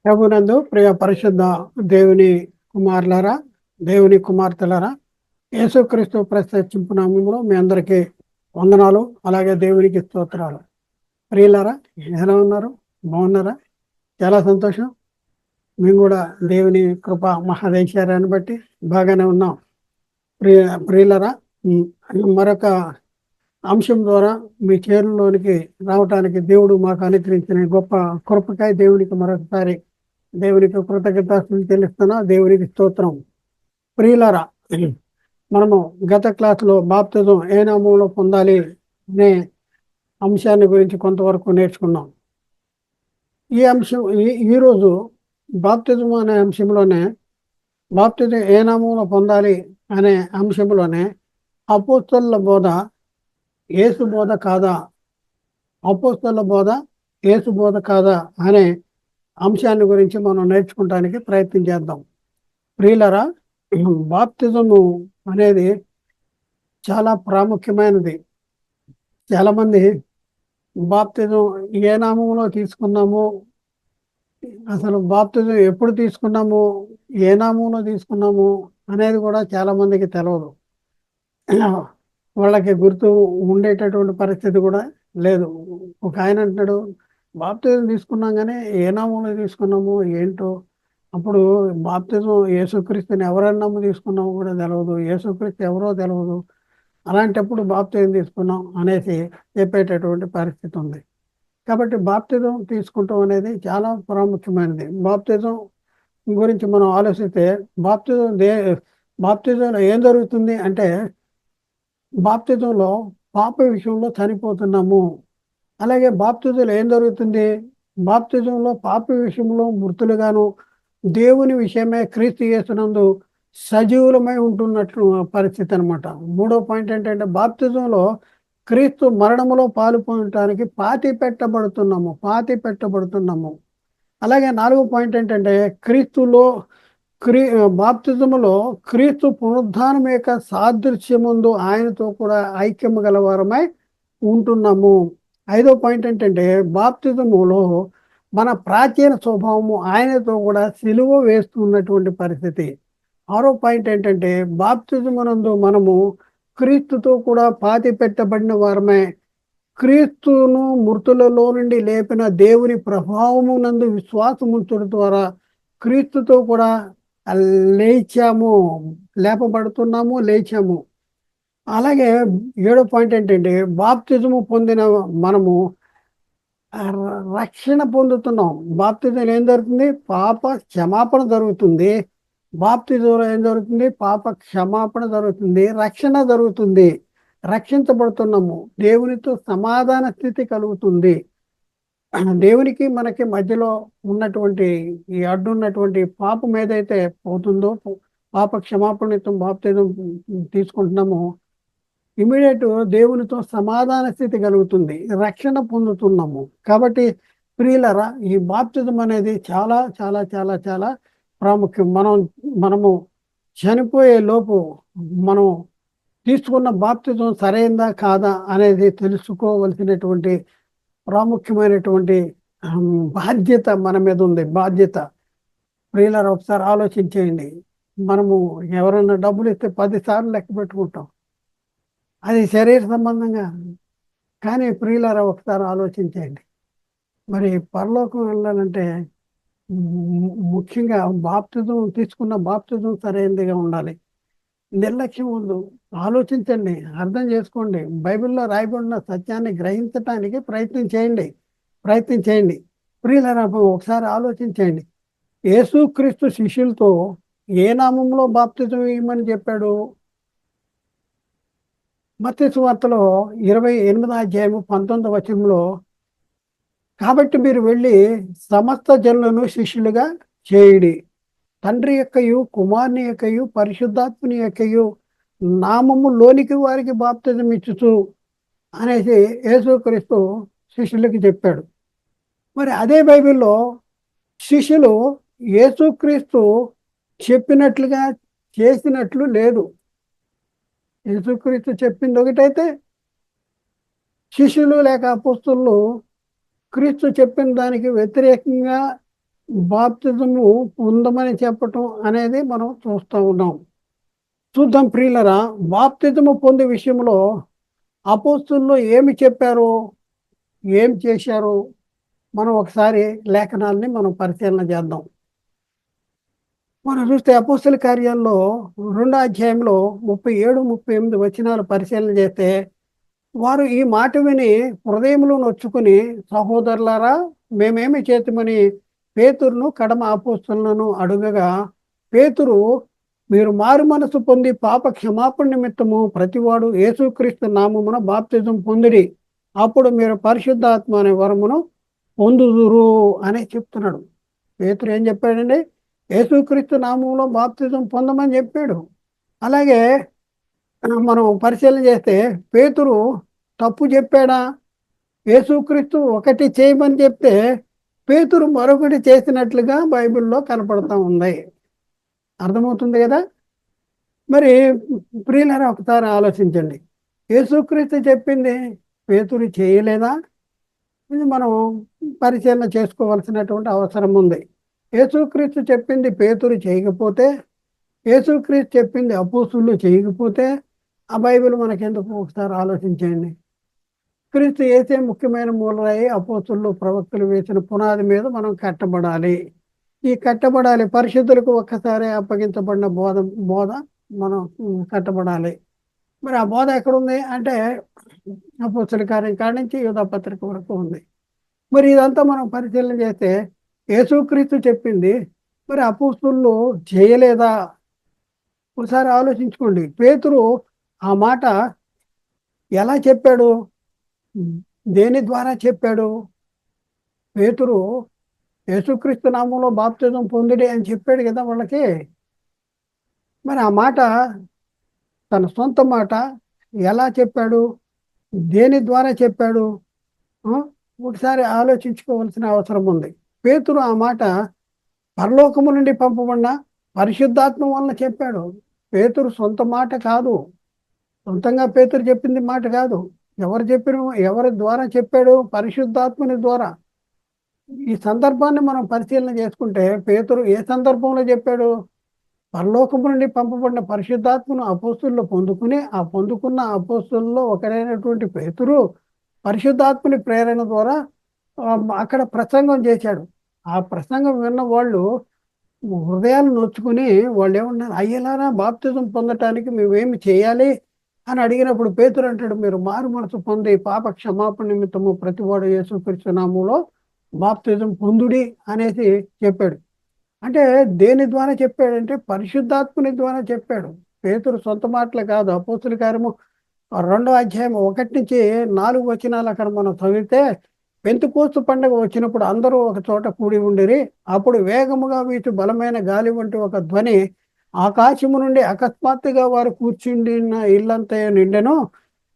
ప్రభునందు ప్రియ పరిశుద్ధ దేవుని కుమారులారా, దేవుని కుమార్తెలారా, యేసుక్రీస్తు ప్రత్యక్షింపు నామములో మీ అందరికీ వందనాలు. అలాగే దేవునికి స్తోత్రాలు. ప్రియులారా, ఎలా ఉన్నారు? బాగున్నారా? చాలా సంతోషం. మేము కూడా దేవుని కృప మహాదేశ్వర్యాన్ని బట్టి బాగానే ఉన్నాం. ప్రియులారా, మరొక అంశం ద్వారా మీ చేరులోనికి రావటానికి దేవుడు మాకు అనుగ్రహించిన గొప్ప కృపకాయ దేవునికి మరొకసారి దేవునికి కృతజ్ఞతలు చెల్లిస్తున్నా. దేవునికి స్తోత్రం. ప్రియులారా, మనము గత క్లాసులో బాప్తిజం ఏ నామంలో పొందాలి అనే అంశాన్ని గురించి కొంతవరకు నేర్చుకున్నాం. ఈ అంశం ఈరోజు బాప్తిజం అనే అంశంలోనే, బాప్తిజం ఏ నామంలో పొందాలి అనే అంశంలోనే అపోస్తలుల బోధ యేసు బోధ కాదా, అపోస్తలుల బోధ యేసు బోధ కాదా అనే అంశాన్ని గురించి మనం నేర్చుకోవడానికి ప్రయత్నం చేద్దాం. ప్రియులరా, బాప్తిజము అనేది చాలా ప్రాముఖ్యమైనది. చాలామంది బాప్తిజం ఏ నామంలో తీసుకున్నాము, అసలు బాప్తిజం ఎప్పుడు తీసుకున్నాము, ఏ నామంలో తీసుకున్నాము అనేది కూడా చాలామందికి తెలియదు. వాళ్ళకి గుర్తు ఉండేటటువంటి పరిస్థితి కూడా లేదు. ఒక ఆయన అంటున్నాడు, బాప్తిజం తీసుకున్నాం కానీ ఏ నామంలో తీసుకున్నాము ఏంటో, అప్పుడు బాప్తిజం యేసుక్రీస్తుని ఎవరన్నాము తీసుకున్నాము కూడా తెలియదు, యేసుక్రీస్తు ఎవరో తెలియదు, అలాంటప్పుడు బాప్తిజం తీసుకున్నాం అనేసి చెప్పేటటువంటి పరిస్థితి ఉంది. కాబట్టి బాప్తిజం తీసుకుంటాం అనేది చాలా ప్రాముఖ్యమైనది. బాప్తిజం గురించి మనం ఆలోచిస్తే, బాప్తిజంలో ఏం జరుగుతుంది అంటే, బాప్తిజంలో పాప విషయంలో చనిపోతున్నాము. అలాగే బాప్తిజంలో ఏం జరుగుతుంది, బాప్తిజంలో పాప విషయంలో మృతులుగాను, దేవుని విషయమే క్రీస్తు యేసునందు సజీవులమై ఉంటున్నట్లు పరిస్థితి అనమాట. మూడో పాయింట్ ఏంటంటే, బాప్తిజంలో క్రీస్తు మరణములో పాల్పొనడానికి పాతి పెట్టబడుతున్నాము. అలాగే నాలుగో పాయింట్ ఏంటంటే, బాప్తిజములో క్రీస్తు పునరుద్ధానం యొక్క సాదృశ్యముందు ఆయనతో కూడా ఐక్యము గలవారమై ఉంటున్నాము. ఐదో పాయింట్ ఏంటంటే, బాప్తిజములో మన ప్రాచీన స్వభావము ఆయనతో కూడా సిలువ వేస్తున్నటువంటి పరిస్థితి. ఆరో పాయింట్ ఏంటంటే, బాప్తిజమునందు మనము క్రీస్తుతో కూడా పాతి పెట్టబడిన వారమే, క్రీస్తును మృతులలో నుండి లేపిన దేవుని ప్రభావమునందు విశ్వాసముంచడం ద్వారా క్రీస్తుతో కూడా లేచాము. అలాగే ఏడో పాయింట్ ఏంటంటే, బాప్తిజము పొందిన మనము రక్షణ పొందుతున్నాం. బాప్తిజంలో ఏం జరుగుతుంది, పాప క్షమాపణ జరుగుతుంది. బాప్తిజంలో ఏం జరుగుతుంది, పాప క్షమాపణ జరుగుతుంది, రక్షణ జరుగుతుంది, రక్షించబడుతున్నాము, దేవునితో సమాధాన స్థితి కలుగుతుంది. దేవునికి మనకి మధ్యలో ఉన్నటువంటి ఈ అడ్డున్నటువంటి పాపం ఏదైతే పోతుందో, పాప క్షమాపణతో బాప్తిజం తీసుకుంటున్నామో, ఇమీడియట్ దేవునితో సమాధాన స్థితి కలుగుతుంది, రక్షణ పొందుతున్నాము. కాబట్టి ప్రియులరా, ఈ బాప్తిజం అనేది చాలా చాలా చాలా చాలా ప్రాముఖ్యం. మనము చనిపోయే లోపు మనం తీసుకున్న బాప్తిజం సరైందా కాదా అనేది తెలుసుకోవలసినటువంటి ప్రాముఖ్యమైనటువంటి బాధ్యత మన మీద ఉంది. ప్రియులారా, ఒకసారి ఆలోచించేయండి. మనము ఎవరైనా డబ్బులు ఇస్తే 10 సార్లు లెక్క పెట్టుకుంటాం, అది శరీర సంబంధంగా. కానీ ప్రియులారా, ఒకసారి ఆలోచించేయండి. మరి పరలోకం వెళ్ళాలంటే ముఖ్యంగా తీసుకున్న బాప్తిజం సరైనదిగా ఉండాలి. నిర్లక్ష్యం వద్దు. ఆలోచించండి, అర్థం చేసుకోండి, బైబిల్లో రాయబడిన సత్యాన్ని గ్రహించటానికి ప్రయత్నం చేయండి. ప్రియులారా, ఒకసారి ఆలోచించండి. యేసుక్రీస్తు శిష్యులతో ఏ నామంలో బాప్తిజం ఇవ్వమని చెప్పాడు? మత్తయి సువార్తలో 28వ అధ్యాయము 19వ వచనంలో, కాబట్టి మీరు వెళ్ళి సమస్త జనులను శిష్యులుగా చేయుడి, తండ్రి యొక్కయు కుమారుని యొక్కయు పరిశుద్ధాత్మని యొక్కయు నామము లోనికి వారికి బాప్తిజం ఇచ్చుచు అనేసి యేసుక్రీస్తు శిష్యులకి చెప్పాడు. మరి అదే బైబిల్లో శిష్యులు యేసుక్రీస్తు చెప్పినట్లుగా చేసినట్లు లేదు. యేసుక్రీస్తు చెప్పింది ఒకటైతే, శిష్యులు లేక అపోస్తలులు క్రీస్తు చెప్పిన దానికి వ్యతిరేకంగా బాప్తిజము పొందమని చెప్పటం అనేది మనం చూస్తూ ఉన్నాం. చూద్దాం ప్రియులరా, బాప్తిజము పొందే విషయంలో అపోస్తులు ఏమి చెప్పారు, ఏం చేశారు, మనం ఒకసారి లేఖనాల్ని మనం పరిశీలన చేద్దాం. మనం చూస్తే అపోస్తుల కార్యాల్లో 2వ అధ్యాయంలో 37, 38 వచనాలు పరిశీలన చేస్తే, వారు ఈ మాట విని హృదయంలో నొచ్చుకుని, సహోదరులారా మేమేమి చేతుమని పేతురును కడమ అపోస్తులను అడుగగా, పేతురు, మీరు మారు మనసు పొంది పాప క్షమాపణ నిమిత్తము ప్రతివాడు యేసుక్రీస్తు నామమున బాప్తిజం పొందిడి, అప్పుడు మీరు పరిశుద్ధాత్మ అనే వరమును పొందుదురు అని చెప్తున్నాడు. పేతురు ఏం చెప్పాడండి? యేసుక్రీస్తు నామంలో బాప్తిజం పొందమని చెప్పాడు. అలాగే మనం పరిశీలన చేస్తే పేతురు తప్పు చెప్పాడా? యేసుక్రీస్తు ఒకటి చేయమని చెప్తే పేతురు మరొకటి చేసినట్లుగా బైబిల్లో కనపడతా ఉంది. అర్థమవుతుంది కదా? మరి ప్రియులారా, ఒకసారి ఆలోచించండి. యేసుక్రీస్తు చెప్పింది పేతురు చేయలేదా? ఇది మనం పరిశీలన చేసుకోవాల్సినటువంటి అవసరం ఉంది. యేసుక్రీస్తు చెప్పింది పేతురు చేయకపోతే, యేసుక్రీస్తు చెప్పింది అపోస్తులు చేయకపోతే ఆ బైబిల్ మనకెందుకు? ఒకసారి ఆలోచించండి. క్రీస్తు యేసే ముఖ్యమైన మూలరాయి, అపోస్తులు ప్రవక్తలు వేసిన పునాది మీద మనం కట్టబడాలి. ఈ కట్టబడాలి, పరిశుద్ధులకు ఒక్కసారి అప్పగించబడిన బోధ మనం కట్టబడాలి. మరి ఆ బోధ ఎక్కడుంది అంటే అపోస్తుల కార్యం కాడి నుంచి యూదా పత్రిక వరకు ఉంది. మరి ఇదంతా మనం పరిశీలన చేస్తే యేసుక్రీస్తు చెప్పింది మరి అపోస్తులు చేయలేదా? ఒకసారి ఆలోచించుకోండి. పేతురు ఆ మాట ఎలా చెప్పాడు? దేని ద్వారా చెప్పాడు? పేతురు యేసుక్రీస్తు నామంలో బాప్తిజం పొందిడి అని చెప్పాడు కదా వాళ్ళకి. మరి ఆ మాట తన సొంత మాట ఎలా చెప్పాడు? దేని ద్వారా చెప్పాడు? ఒకసారి ఆలోచించుకోవాల్సిన అవసరం ఉంది. పేతురు ఆ మాట పరలోకము నుండి పంపబడిన పరిశుద్ధాత్మ వలన చెప్పాడు. పేతురు సొంత మాట కాదు, సొంతంగా పేతురు చెప్పింది మాట కాదు. ఎవరి ద్వారా చెప్పాడు? పరిశుద్ధాత్మని ద్వారా. ఈ సందర్భాన్ని మనం పరిశీలన చేసుకుంటే పేతురు ఏ సందర్భంలో చెప్పాడు? పరలోకము నుండి పంపబడిన పరిశుద్ధాత్మను అపోస్తుల్లో పొందుకుని, ఆ పొందుకున్న అపోస్తుల్లో ఒకరైనటువంటి పేతురు పరిశుద్ధాత్మని ప్రేరణ ద్వారా అక్కడ ప్రసంగం చేశాడు. ఆ ప్రసంగం విన్న వాళ్ళు హృదయాలు నొచ్చుకుని వాళ్ళు ఏమన్నారు? అయ్యలారా, బాప్తిజం పొందటానికి మేమేమి చేయాలి అని అడిగినప్పుడు పేతురు అంటాడు, మీరు మారు మనసు పొంది పాప క్షమాపణ నిమిత్తము ప్రతివాడు యేసుక్రీస్తు నామములో బాప్తిజం పొందుడి అనేసి చెప్పాడు. అంటే దేని ద్వారా చెప్పాడంటే పరిశుద్ధాత్మని ద్వారా చెప్పాడు. పేతురు సొంత మాటలు కాదు. అపోస్తుల కార్యము 2వ అధ్యాయం 1 నుంచి 4 వచనాలు అక్కడ మనం చదివితే, పెంతెకోస్తు పండుగ వచ్చినప్పుడు అందరూ ఒక చోట కూడి ఉండిరి. అప్పుడు వేగముగా వీచు బలమైన గాలి వంటి ఒక ధ్వని ఆకాశము నుండి అకస్మాత్తుగా వారు కూర్చుండిన ఇల్లంతా నిండెను.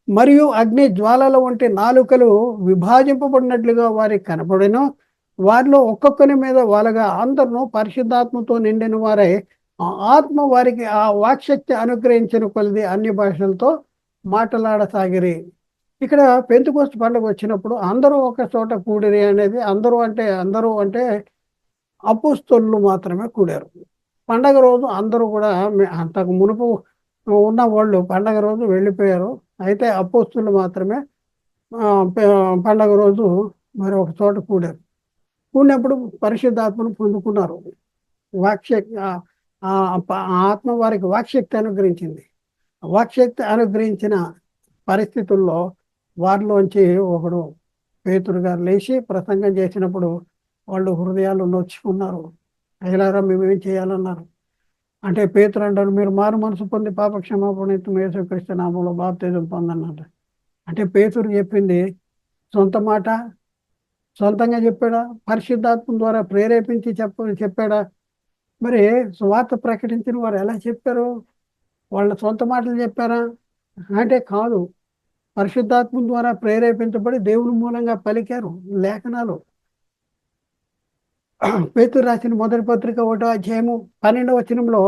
మరియు అగ్ని జ్వాలల వంటి నాలుకలు విభాజింపబడినట్లుగా వారికి కనపడెను. వారిలో ఒక్కొక్కరి మీద వాళ్ళగా అందరూ పరిశుద్ధాత్మతో నిండిన వారై ఆ ఆత్మ వారికి ఆ వాక్శక్తి అనుగ్రహించిన కొలది అన్ని భాషలతో మాట్లాడసాగిరి. ఇక్కడ పెంతెకోస్తు పండుగ వచ్చినప్పుడు అందరూ ఒక చోట కూడిరి అనేది, అందరూ అంటే అపోస్తలులు మాత్రమే కూడారు. పండగ రోజు అందరూ కూడా అంతకు మునుపు ఉన్న వాళ్ళు పండగ రోజు వెళ్ళిపోయారు. అయితే అపోస్తలులు మాత్రమే పండగ రోజు మరి ఒక చోట కూడారు. కూడినప్పుడు పరిశుద్ధాత్మను పొందుకున్నారు. వాక్శక్తి ఆత్మ వారికి వాక్శక్తి అనుగ్రహించింది. వాక్శక్తి అనుగ్రహించిన పరిస్థితుల్లో వారిలోంచి ఒకడు పేతురు గారు లేచి ప్రసంగం చేసినప్పుడు వాళ్ళు హృదయాలు నొచ్చుకున్నారు. అయ్యలారా, మేమేం చేయాలన్నారు. అంటే పేతురు అంటారు, మీరు మారు మనసు పొంది పాప క్షమాపణ యేసుక్రీస్తు నామములో బాప్తిజం పొందన్నారు. అంటే పేతురు చెప్పింది సొంత మాట, సొంతంగా చెప్పాడా? పరిశుద్ధాత్మ ద్వారా ప్రేరేపించి చెప్పాడా? మరి సువార్త ప్రకటించిన వారు ఎలా చెప్పారు? వాళ్ళ సొంత మాటలు చెప్పారా అంటే కాదు. పరిశుద్ధాత్మ ద్వారా ప్రేరేపించబడి దేవుని మూలంగా పలికారు లేఖనాలు. పేతురు రాసిన మొదటి పత్రిక 1వ అధ్యాయము 12వ వచనంలో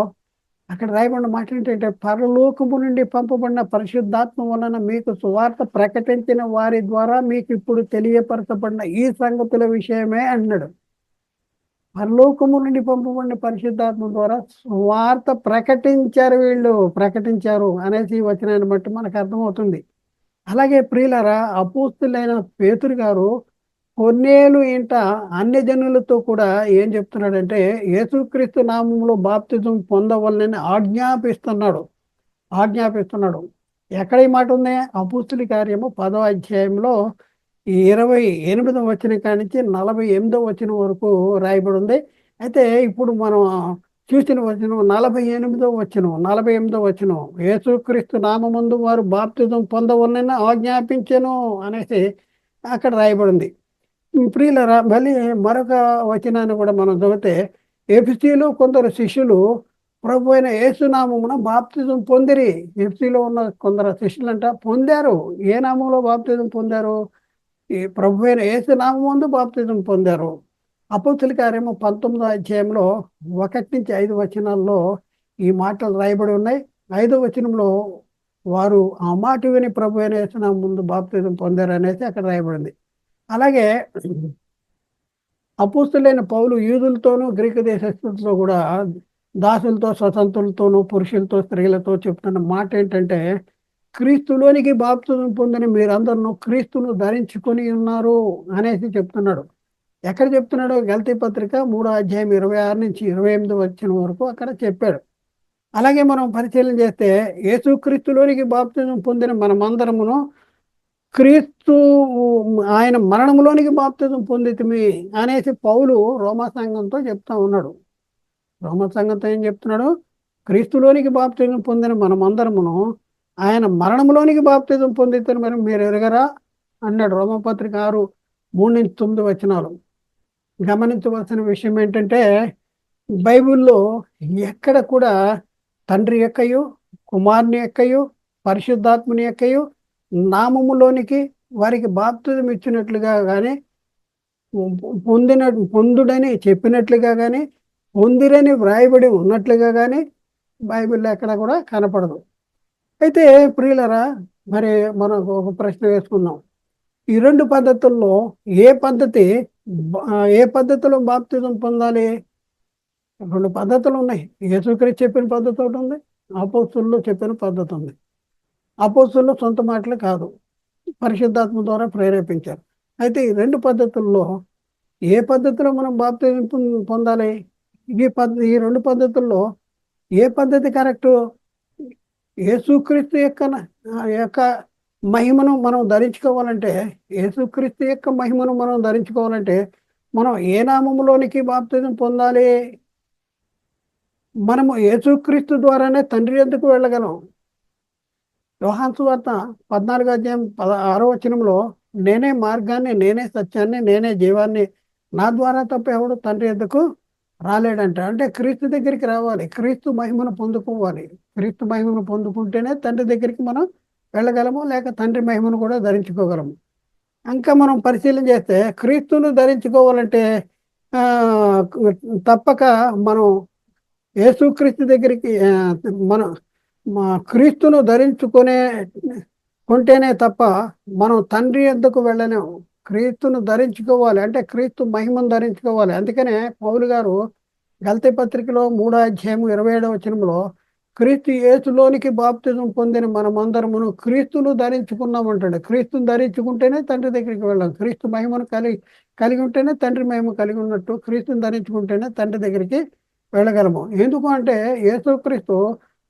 అక్కడ రాయబడిన మాట ఏంటంటే, పరలోకము నుండి పంపబడిన పరిశుద్ధాత్మ వలన మీకు సువార్త ప్రకటించిన వారి ద్వారా మీకు ఇప్పుడు తెలియపరచబడిన ఈ సంగతుల విషయమే అన్నాడు. పరలోకము నుండి పంపబడిన పరిశుద్ధాత్మ ద్వారా సువార్త ప్రకటించారు, వీళ్ళు ప్రకటించారు అనేసి ఈ వచనాన్ని బట్టి మనకు అర్థమవుతుంది. అలాగే ప్రియులారా, అపోస్తులైన పేతురు గారు కొన్నేళ్ళు ఇంట అన్ని జనులతో కూడా ఏం చెప్తున్నాడంటే, యేసుక్రీస్తు నామంలో బాప్తిజం పొందవలనని ఆజ్ఞాపిస్తున్నాడు. ఎక్కడ ఈ మాట ఉంది? అపోస్తుల కార్యము 10వ అధ్యాయంలో 28వ వచనం కాడి నుంచి 48వ వచనం వరకు రాయబడి ఉంది. అయితే ఇప్పుడు మనం చూసిన వచనం 48వ వచనం, యేసుక్రీస్తు నామమందు వారు బాప్తిజం పొందవలనని ఆజ్ఞాపించెను అనేసి అక్కడ రాయబడి ఉంది. ప్రియులరా, మళ్ళీ మరొక వచనాన్ని కూడా మనం చదివితే, ఎఫెసీలో కొందరు శిష్యులు ప్రభు అయిన యేసునామమున బాప్తిజం పొందిరి. ఎఫెసీలో ఉన్న కొందరు శిష్యులంట పొందారు. ఏ నామంలో బాప్తిజం పొందారు? ఈ ప్రభు అయిన యేసునామమందు బాప్తిజం పొందారు. అపోస్తుల కార్యము 19వ అధ్యాయంలో 1-5 వచనాల్లో ఈ మాటలు రాయబడి ఉన్నాయి. 5వ వచనంలో వారు ఆ మాట విని ప్రభు అయిన యేసునామమందు బాప్తిజం పొందారు అనేసి అక్కడ రాయబడింది. అలాగే అపోస్తులైన పౌలు యూదులతోనూ గ్రీకు దేశస్తులతో కూడా, దాసులతో స్వతంత్రులతోనూ పురుషులతో స్త్రీలతో చెప్తున్న మాట ఏంటంటే, క్రీస్తులోనికి బాప్తిజం పొందిన మీరందరూ క్రీస్తును ధరించుకొని ఉన్నారు అనేసి చెప్తున్నాడు. ఎక్కడ చెప్తున్నాడు? గలతీ పత్రిక 3వ అధ్యాయం 26-28 వచ్చిన వరకు అక్కడ చెప్పాడు. అలాగే మనం పరిశీలన చేస్తే, యేసుక్రీస్తులోనికి బాప్తిజం పొందిన మనమందరమును క్రీస్తు ఆయన మరణంలోనికి బాప్తిజం పొందితిమి అనేసి పౌలు రోమా సంఘంతో చెప్తా ఉన్నాడు. రోమా సంఘంతో ఏం చెప్తున్నాడు? క్రీస్తులోనికి బాప్తిజం పొందిన మనమందరమును ఆయన మరణంలోనికి బాప్తిజం పొందితే మరి మీరు ఎరగరా అన్నాడు. రోమపత్రిక 6:3-9 వచనాలు. గమనించవలసిన విషయం ఏంటంటే, బైబిల్లో ఎక్కడ కూడా తండ్రి యొక్కయు, కుమారుని యొక్కయు, పరిశుద్ధాత్మని యొక్కయు నామములోనికి వారికి బాప్తిజం ఇచ్చినట్లుగా కానీ, పొందుడని చెప్పినట్లుగా కానీ, పొందిరని వ్రాయబడి ఉన్నట్లుగా కానీ బైబిల్లో ఎక్కడ కూడా కనపడదు. అయితే ప్రియులరా, మరి మనం ఒక ప్రశ్న వేసుకుందాం. ఈ 2 పద్ధతుల్లో ఏ పద్ధతిలో బాప్తిజం పొందాలి? 2 పద్ధతులు ఉన్నాయి. యేసుక్రీస్తు చెప్పిన పద్ధతి ఒకటి ఉంది, అపోస్తలులు చెప్పిన పద్ధతి ఉంది. అపోస్తలులు సొంత మాటలు కాదు, పరిశుద్ధాత్మ ద్వారా ప్రేరేపించారు. అయితే ఈ 2 పద్ధతుల్లో ఏ పద్ధతిలో మనం బాప్తిజం పొందాలి? ఈ 2 పద్ధతుల్లో ఏ పద్ధతి కరెక్టు? యేసుక్రీస్తు యొక్క మహిమను మనం ధరించుకోవాలంటే, మనం ఏ నామములోనికి బాప్తిజం పొందాలి? మనము యేసుక్రీస్తు ద్వారానే తండ్రి యొద్దకు వెళ్ళగలం. యోహాను సువార్త 14వ అధ్యాయం 6వ వచనంలో, నేనే మార్గాన్ని, నేనే సత్యాన్ని, నేనే జీవాన్ని, నా ద్వారా తప్ప ఎవడు తండ్రి యొద్దకు రాలేడంట. అంటే క్రీస్తు దగ్గరికి రావాలి, క్రీస్తు మహిమను పొందుకోవాలి. క్రీస్తు మహిమను పొందుకుంటేనే తండ్రి దగ్గరికి మనం వెళ్ళగలము, లేక తండ్రి మహిమను కూడా ధరించుకోగలము. ఇంకా మనం పరిశీలన చేస్తే, క్రీస్తును ధరించుకోవాలంటే తప్పక మనం యేసుక్రీస్తు దగ్గరికి మనం క్రీస్తును కొంటేనే తప్ప మనం తండ్రి యొద్దకు వెళ్ళలేము. క్రీస్తును ధరించుకోవాలి అంటే క్రీస్తు మహిమను ధరించుకోవాలి. అందుకనే పౌలు గారు గలతీ పత్రికలో 3వ అధ్యాయం 27వ వచనంలో, క్రీస్తు యేసులోనికి బాప్తిజం పొందిన మనమందరమును క్రీస్తును ధరించుకున్నామంటాడు. క్రీస్తును ధరించుకుంటేనే తండ్రి దగ్గరికి వెళ్ళాం. క్రీస్తు మహిమను కలిగి ఉంటేనే తండ్రి మహిమ కలిగి ఉన్నట్టు, క్రీస్తుని ధరించుకుంటేనే తండ్రి దగ్గరికి వెళ్ళగలము. ఎందుకు అంటే యేసుక్రీస్తు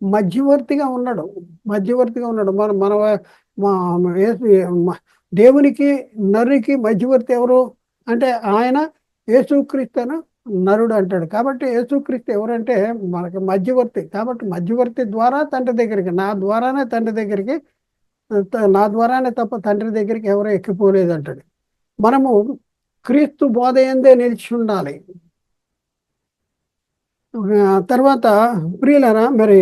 మధ్యవర్తిగా ఉన్నాడు. దేవునికి నరునికి మధ్యవర్తి ఎవరు అంటే ఆయన యేసుక్రీస్తు నరుడు అంటాడు. కాబట్టి యేసుక్రీస్తు ఎవరంటే మనకి మధ్యవర్తి. కాబట్టి మధ్యవర్తి ద్వారా తండ్రి దగ్గరికి, నా ద్వారానే తప్ప తండ్రి దగ్గరికి ఎవరో ఎక్కిపోలేదు అంటాడు. మనము క్రీస్తు బోధ యందే నిలిచి ఉండాలి. తర్వాత ప్రియులరా, మరి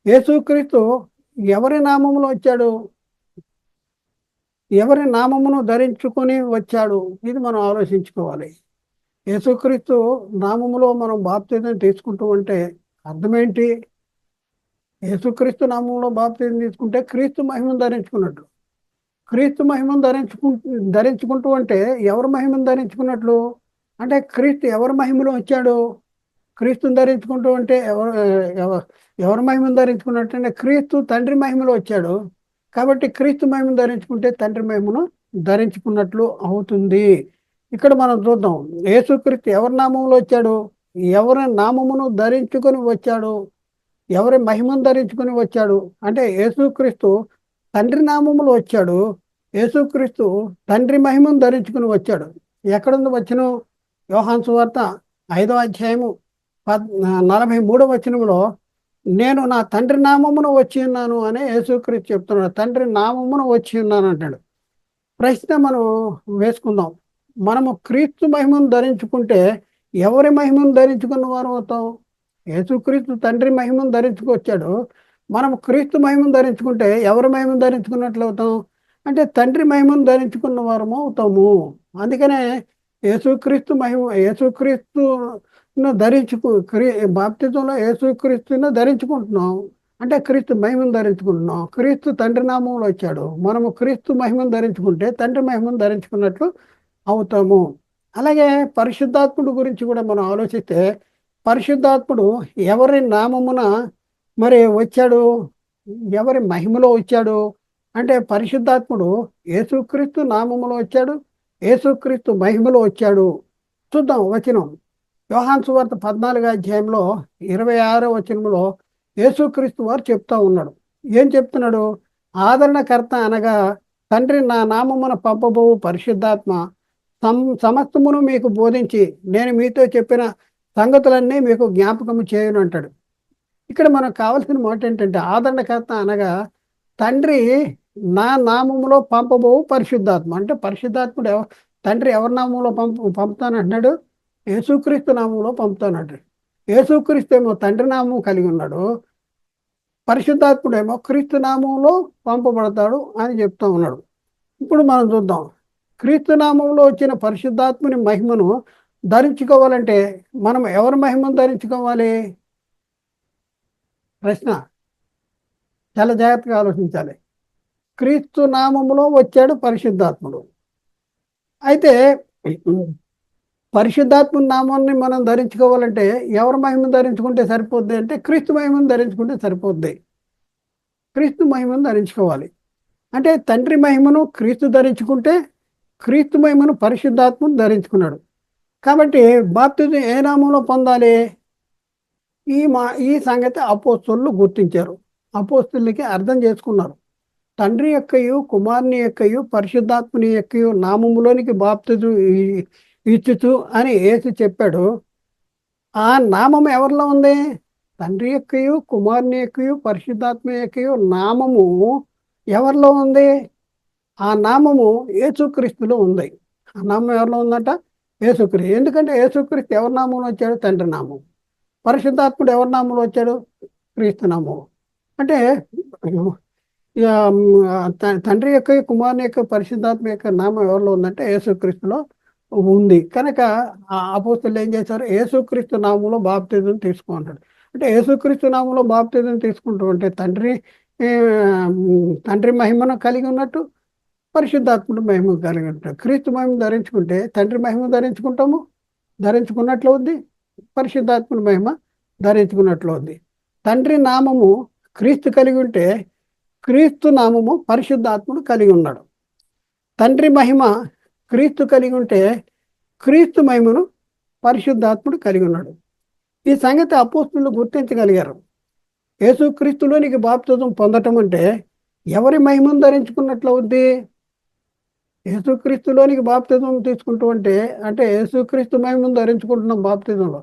యేసుక్రీస్తు ఎవరి నామములో వచ్చాడు? ఎవరి నామమును ధరించుకొని వచ్చాడు? ఇది మనం ఆలోచించుకోవాలి. యేసుక్రీస్తు నామములో మనం బాప్తిజం తీసుకుంటూ ఉంటే అర్థమేంటి? యేసుక్రీస్తు నామంలో బాప్తిజం తీసుకుంటే క్రీస్తు మహిమను ధరించుకున్నట్లు. క్రీస్తు మహిమను ధరించుకుంటూ అంటే ఎవరి మహిమను ధరించుకున్నట్లు అంటే క్రీస్తు ఎవరి మహిమలో వచ్చాడు? క్రీస్తుని ధరించుకుంటూ ఉంటే ఎవరి మహిమను ధరించుకున్నట్టు అంటే క్రీస్తు తండ్రి మహిమలో వచ్చాడు. కాబట్టి క్రీస్తు మహిమను ధరించుకుంటే తండ్రి మహిమను ధరించుకున్నట్లు అవుతుంది. ఇక్కడ మనం చూద్దాం, యేసుక్రీస్తు ఎవరి నామంలో వచ్చాడు? ఎవరి నామమును ధరించుకొని వచ్చాడు? ఎవరి మహిమను ధరించుకొని వచ్చాడు అంటే యేసుక్రీస్తు తండ్రి నామములో వచ్చాడు. యేసుక్రీస్తు తండ్రి మహిమను ధరించుకుని వచ్చాడు. ఎక్కడుంది వచనం? యోహాను సువార్త 5వ అధ్యాయము 43వ వచనంలో నేను నా తండ్రి నామమును వచ్చి ఉన్నాను అని యేసుక్రీస్తు చెప్తున్నాడు. తండ్రి నామమును వచ్చి ఉన్నాను అంటాడు. ప్రశ్న మనం వేసుకుందాం, మనము క్రీస్తు మహిమను ధరించుకుంటే ఎవరి మహిమను ధరించుకున్న వారు అవుతాం? యేసుక్రీస్తు తండ్రి మహిమను ధరించుకొచ్చాడు. మనం క్రీస్తు మహిమను ధరించుకుంటే ఎవరి మహిమను ధరించుకున్నట్లు అవుతాం? అంటే తండ్రి మహిమను ధరించుకున్న వారము అవుతాము. అందుకనే యేసుక్రీస్తును బాప్తిజంలో యేసుక్రీస్తును ధరించుకుంటున్నాం. అంటే క్రీస్తు మహిమను ధరించుకుంటున్నాం. క్రీస్తు తండ్రి నామంలో వచ్చాడు. మనము క్రీస్తు మహిమను ధరించుకుంటే తండ్రి మహిమను ధరించుకున్నట్లు అవుతాము. అలాగే పరిశుద్ధాత్ముడు గురించి కూడా మనం ఆలోచిస్తే పరిశుద్ధాత్ముడు ఎవరి నామమున మరి వచ్చాడు? ఎవరి మహిమలో వచ్చాడు? అంటే పరిశుద్ధాత్ముడు యేసుక్రీస్తు నామములో వచ్చాడు, యేసుక్రీస్తు మహిమలో వచ్చాడు. చూద్దాం వచనం. యోహాను సువార్త 14వ అధ్యాయంలో 26వ వచనంలో యేసుక్రీస్తు వారు చెప్తా ఉన్నాడు. ఏం చెప్తున్నాడు? ఆదరణకర్త అనగా తండ్రి నా నామమున పంపబోవు పరిశుద్ధాత్మ సమస్తమును మీకు బోధించి నేను మీతో చెప్పిన సంగతులన్నీ మీకు జ్ఞాపకం చేయను అంటాడు. ఇక్కడ మనకు కావాల్సిన మాట ఏంటంటే ఆదరణకర్త అనగా తండ్రి నా నామములో పంపబోవు పరిశుద్ధాత్మ. అంటే పరిశుద్ధాత్ముడు తండ్రి ఎవరి నామంలో పంపుతానంటున్నాడు? యేసుక్రీస్తు నామంలో పంపుతానంటాడు. యేసుక్రీస్తు ఏమో తండ్రి నామం కలిగి ఉన్నాడు, పరిశుద్ధాత్ముడేమో క్రీస్తు నామంలో పంపబడతాడు అని చెప్తా ఉన్నాడు. ఇప్పుడు మనం చూద్దాం, క్రీస్తు నామంలో వచ్చిన పరిశుద్ధాత్ముని మహిమను ధరించుకోవాలంటే మనం ఎవరి మహిమను ధరించుకోవాలి? ప్రశ్న చాలా జాగ్రత్తగా ఆలోచించాలి. క్రీస్తు నామములో వచ్చాడు పరిశుద్ధాత్ముడు. అయితే పరిశుద్ధాత్మ నామాన్ని మనం ధరించుకోవాలంటే ఎవరి మహిమను ధరించుకుంటే సరిపోద్ది అంటే క్రీస్తు మహిమను ధరించుకుంటే సరిపోద్ది. క్రీస్తు మహిమను ధరించుకోవాలి అంటే తండ్రి మహిమను క్రీస్తు ధరించుకుంటే క్రీస్తు మహిమను పరిశుద్ధాత్మను ధరించుకున్నాడు. కాబట్టి బాప్తిజం ఏ నామంలో పొందాలి? ఈ సంగతి అపోస్తలులు గుర్తించారు. అపోస్తలులకి అర్థం చేసుకున్నారు. తండ్రి యొక్కయు కుమారుని యొక్కయు పరిశుద్ధాత్మని యొక్కయు నామములోనికి బాప్తిజం ఇచ్చుచు అని యేసు చెప్పాడు. ఆ నామము ఎవరిలో ఉంది? తండ్రి యొక్కయు కుమారుని యొక్కయు పరిశుద్ధాత్మ యొక్కయు నామము ఎవరిలో ఉంది? ఆ నామము యేసుక్రీస్తులో ఉంది. ఆ నామం ఎవరిలో ఉందంట? యేసుక్రీస్తు. ఎందుకంటే యేసుక్రీస్తు ఎవరి నామంలో వచ్చాడు? తండ్రి నామం. పరిశుద్ధాత్ముడు ఎవరి నామంలో వచ్చాడు? క్రీస్తు నామం. అంటే తండ్రి యొక్క కుమారుని యొక్క పరిశుద్ధాత్మ యొక్క నామం ఎవరిలో ఉందంటే యేసుక్రీస్తులో ఉంది. కనుక ఆ అపోస్తలులు ఏం చేశారు? యేసుక్రీస్తు నామంలో బాప్తిజం తీసుకుంటాడు. అంటే యేసుక్రీస్తు నామంలో బాప్తిజం తీసుకుంటూ ఉంటే తండ్రి మహిమను కలిగి ఉన్నట్టు, పరిశుద్ధాత్ముడు మహిమ కలిగి ఉంటాడు. క్రీస్తు మహిమ ధరించుకుంటే తండ్రి మహిమ ధరించుకున్నట్లు ఉంది, పరిశుద్ధాత్ముడి మహిమ ధరించుకున్నట్లు ఉంది. తండ్రి నామము క్రీస్తు కలిగి ఉంటే క్రీస్తు నామము పరిశుద్ధాత్ముడు కలిగి ఉన్నాడు. తండ్రి మహిమ క్రీస్తు కలిగి ఉంటే క్రీస్తు మహిమను పరిశుద్ధాత్ముడు కలిగి ఉన్నాడు. ఈ సంగతి అపోస్తలులు గుర్తించగలిగారు. యేసుక్రీస్తులోనికి బాప్తిజం పొందటం అంటే ఎవరి మహిమను ధరించుకున్నట్లు అవుద్ది? యేసుక్రీస్తులోనికి బాప్తిజం తీసుకుంటూ అంటే యేసుక్రీస్తు మహిమను ధరించుకుంటున్నాం బాప్తిజంలో.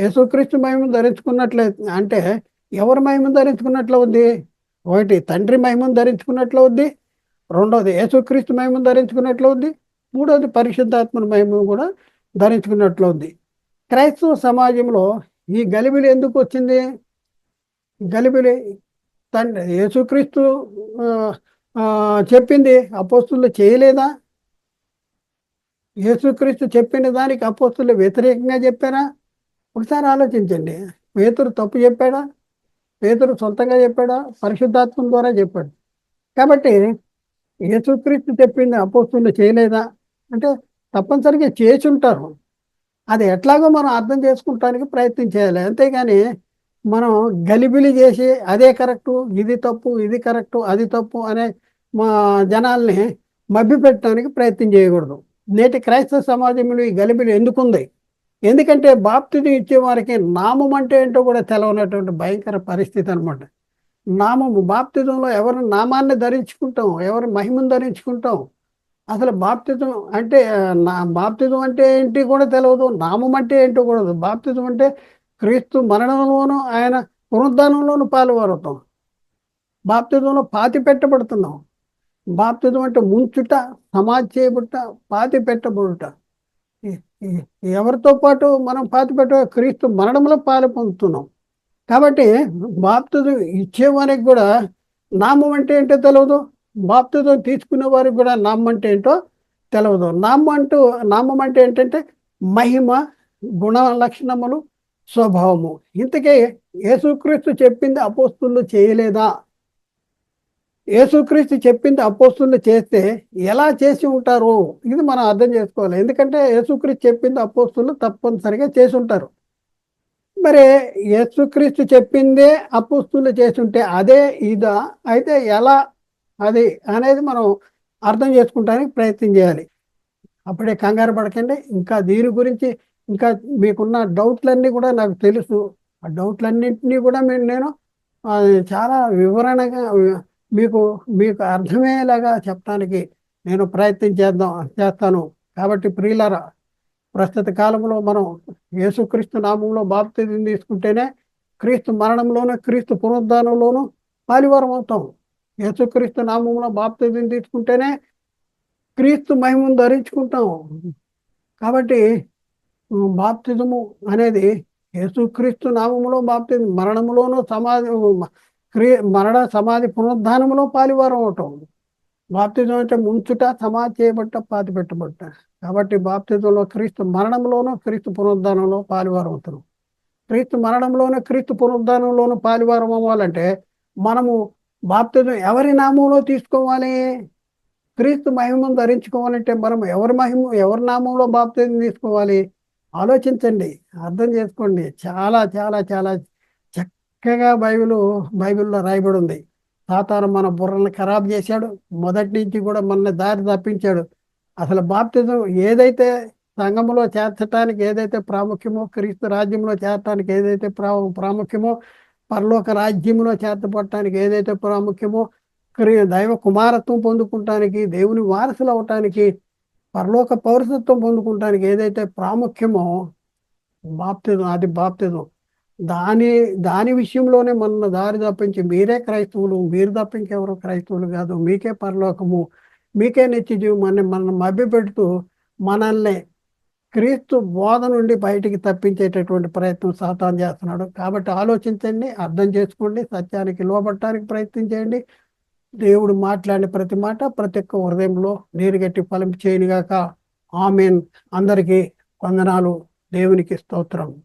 యేసుక్రీస్తు మహిమను ధరించుకున్నట్లే అంటే ఎవరి మహిమను ధరించుకున్నట్లు అవుద్ది? ఒకటి తండ్రి మహిమను ధరించుకున్నట్లు అవుద్ది, రెండవది యేసుక్రీస్తు మహిమను ధరించుకున్నట్లు అవుద్ది, మూడవది పరిశుద్ధాత్మని మహిమను కూడా ధరించుకున్నట్లు అవుద్ది. క్రైస్తవ సమాజంలో ఈ గలిబిలి ఎందుకు వచ్చింది? గలిబిలి యేసుక్రీస్తు చెప్పింది అపోస్తలులు చేయలేదా? యేసుక్రీస్తు చెప్పిన దానికి అపోస్తలులు వ్యతిరేకంగా చెప్పారా? ఒకసారి ఆలోచించండి. పేతురు తప్పు చెప్పాడా? పేతురు సొంతంగా చెప్పాడా? పరిశుద్ధాత్మ ద్వారా చెప్పాడు. కాబట్టి యేసుక్రీస్తు చెప్పింది అపోస్తలులు చేయలేదా అంటే తప్పనిసరిగా చేసి ఉంటారు. అది ఎట్లాగో మనం అర్థం చేసుకుంటానికి ప్రయత్నం చేయాలి. అంతేగాని మనం గలిబిలి చేసి అదే కరెక్టు, ఇది తప్పు, ఇది కరెక్టు, అది తప్పు అనే మా జనాల్ని మభ్యపెట్టడానికి ప్రయత్నం చేయకూడదు. నేటి క్రైస్తవ సమాజంలో ఈ గలిబిలి ఎందుకుంది? ఎందుకంటే బాప్తిజం ఇచ్చే వారికి నామం అంటే ఏంటో కూడా తెలవనటువంటి భయంకర పరిస్థితి అనమాట. నామము బాప్తిజంలో ఎవరి నామాన్ని ధరించుకుంటాం, ఎవరి మహిమను ధరించుకుంటాం. అసలు బాప్తిజం అంటే బాప్తిజం అంటే ఏంటి కూడా తెలియదు, నామం అంటే ఏంటో కూడా తెలియదు. బాప్తిజం అంటే క్రీస్తు మరణంలోనూ ఆయన పునరుద్ధానంలోనూ పాలువారవుతాం. బాప్తిజంలో పాతి పెట్టబడుతున్నాం. బాప్తిజం అంటే ముంచుట, సమాధి చేయబుట్ట, పాతి పెట్టబడుట. ఎ- ఎ- ఎవరితో పాటు మనం పాతి పెట్ట క్రీస్తు మరణంలో పాలు పొందుతున్నాం. కాబట్టి బాప్తిజం ఇచ్చేవారికి కూడా నామం అంటే ఏంటో తెలియదు, బాప్తిజం తీసుకునే వారికి కూడా నామం అంటే ఏంటో తెలియదు. నామం అంటే ఏంటంటే మహిమ, గుణ లక్షణములు, స్వభావము. ఇంతకీ యేసుక్రీస్తు చెప్పింది అపోస్తులు చేయలేదా? యేసుక్రీస్తు చెప్పింది అపోస్తులు చేస్తే ఎలా చేసి ఉంటారు? ఇది మనం అర్థం చేసుకోవాలి. ఎందుకంటే యేసుక్రీస్తు చెప్పింది అపోస్తులు తప్పనిసరిగా చేసి ఉంటారు. మరి యేసుక్రీస్తు చెప్పిందే అపోస్తులు చేసుంటే అదే ఇదా? అయితే ఎలా అది అనేది మనం అర్థం చేసుకోవడానికి ప్రయత్నం చేయాలి. అప్పుడే కంగారు పడకండి. ఇంకా దీని గురించి ఇంకా మీకున్న డౌట్లన్నీ కూడా నాకు తెలుసు. ఆ డౌట్లన్నింటినీ కూడా నేను చాలా వివరణగా మీకు మీకు అర్థమయ్యేలాగా చెప్పడానికి నేను ప్రయత్నం చేస్తాను. కాబట్టి ప్రియులారా, ప్రస్తుత కాలంలో మనం యేసుక్రీస్తు నామంలో బాప్తిజం తీసుకుంటేనే క్రీస్తు మరణంలోనూ క్రీస్తు పునరుద్ధానంలోనూ పాలివారం అవుతాం. యేసుక్రీస్తు నామంలో బాప్తిజం తీసుకుంటేనే క్రీస్తు మహిమను ధరించుకుంటాం. కాబట్టి బాప్తిజము అనేది యేసుక్రీస్తు నామములో బాప్తిజం, మరణములోనూ సమాధి, మరణ సమాధి పునరుద్ధానములో పాలివారం అవటం. బాప్తిజం అంటే ముంచుట, సమాధి చేయబట్ట, పాతి పెట్టబట్ట. కాబట్టి బాప్తిజంలో క్రీస్తు మరణంలోనూ క్రీస్తు పునరుద్ధానంలో పాలివారం అవుతున్నాం. క్రీస్తు మరణంలోనూ క్రీస్తు పునరుద్ధానంలోనూ పాలివారం అవ్వాలంటే మనము బాప్తిజం ఎవరి నామంలో తీసుకోవాలి? క్రీస్తు మహిమను ధరించుకోవాలంటే మనం ఎవరి నామంలో బాప్తిజం తీసుకోవాలి? ఆలోచించండి, అర్థం చేసుకోండి. చాలా చాలా చాలా చక్కగా బైబిల్లో రాయబడి ఉంది. సాతాను మన బుర్రని ఖరాబ్ చేశాడు. మొదటి నుంచి కూడా మన దారి తప్పించాడు. అసలు బాప్తిజం ఏదైతే సంఘములో చేర్చడానికి ఏదైతే ప్రాముఖ్యమో, క్రీస్తు రాజ్యంలో చేరటానికి ఏదైతే ప్రాముఖ్యమో, పరలోక రాజ్యంలో చేర్చబడటానికి ఏదైతే ప్రాముఖ్యమో, దైవ కుమారత్వం పొందుకుంటానికి, దేవుని వారసులు అవటానికి, పరలోక పౌరసత్వం పొందుకుంటానికి ఏదైతే ప్రాముఖ్యమో బాప్తిజం. దాని దాని విషయంలోనే మన దారి తప్పించి మీరే క్రైస్తవులు, మీరు తప్పించి ఎవరు క్రైస్తవులు కాదు, మీకే పరలోకము, మీకే నిత్య జీవం అని మనం మభ్యపెడుతూ మనల్ని క్రీస్తు బోధ నుండి బయటికి తప్పించేటటువంటి ప్రయత్నం సాతాను చేస్తున్నాడు. కాబట్టి ఆలోచించండి, అర్థం చేసుకోండి, సత్యానికి లోబడటానికి ప్రయత్నం చేయండి. దేవుడు మాట్లాడిన ప్రతి మాట ప్రతి ఒక్క హృదయంలో నీరుగట్టి ఫలం చేయనుగాక. ఆమెన్. అందరికీ వందనాలు. దేవునికి స్తోత్రం.